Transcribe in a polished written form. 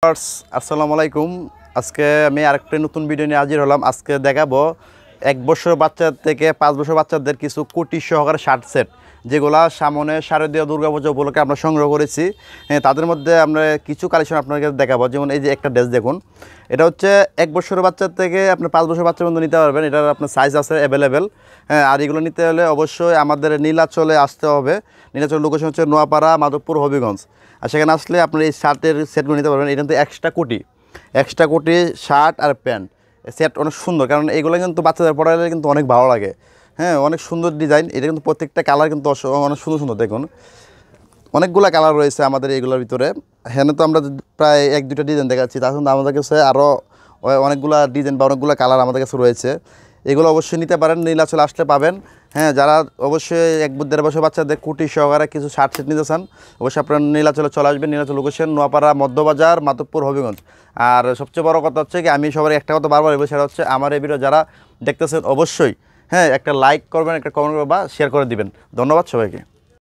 আসসালামু আলাইকুম। আজকে আমি আরেকটা নতুন ভিডিও নিয়ে হাজির হলাম। আজকে দেখাবো 1 বছর বাচ্চা থেকে 5 বছর বাচ্চাদের কিছু কোটি সহকারে শার্ট সেট, যেগুলা সামনে শারদীয় দুর্গাপূজা উপলক্ষে আমরা সংগ্রহ করেছি। তাদের মধ্যে আমরা কিছু কালেকশন আপনাকে দেখাবো। যেমন এই যে একটা ড্রেস দেখুন, এটা হচ্ছে 1 বছর বাচ্চার থেকে আপনি 5 বছর বাচ্চার মধ্যে নিতে পারবেন। এটার আপনার সাইজ আছে অ্যাভেলেবেল। আর এগুলো নিতে হলে অবশ্যই আমাদের নীলাচলে আসতে হবে। নীলাচল লোকেশন হচ্ছে নোয়াপাড়া, মাধবপুর, হবিগঞ্জ। আর সেখানে আসলে আপনার এই শার্টের সেটগুলো নিতে পারবেন। এটা কিন্তু এক্সট্রা কোটি শার্ট আর প্যান্ট সেট অনেক সুন্দর, কারণ এইগুলো কিন্তু বাচ্চাদের পড়ালে কিন্তু অনেক ভালো লাগে। অনেক সুন্দর ডিজাইন। এটা কিন্তু প্রত্যেকটা কালার কিন্তু অনেক সুন্দর সুন্দর। দেখুন অনেকগুলো কালার রয়েছে আমাদের এইগুলোর ভিতরে। হ্যাঁ, তো আমরা প্রায় 1-2টা ডিজাইন দেখাচ্ছি, তার সঙ্গে আমাদের কাছে আরও অনেকগুলো ডিজাইন বা অনেকগুলো কালার আমাদের কাছে রয়েছে। এগুলো অবশ্যই নিতে পারেন, নীলাচলে আসলে পাবেন। যারা অবশ্যই 1-1.5 বছর বাচ্চাদের কুটি সহকারে কিছু শার্ট সেট নিতে চান, অবশ্যই আপনার নীলাচলে চলে আসবেন। নীলাচল লোকেশন নোয়াপাড়া, মধ্যবাজার, মাধবপুর, হবিগঞ্জ। আর সবচেয়ে বড় কথা হচ্ছে কি, আমি সবার একটা কথা বারবার বলবো, সেটা হচ্ছে আমার এই ভিডিও যারা দেখতেছেন অবশ্যই একটা লাইক করবেন, একটা কমেন্ট করবেন বা শেয়ার করে দিবেন। ধন্যবাদ সবাইকে।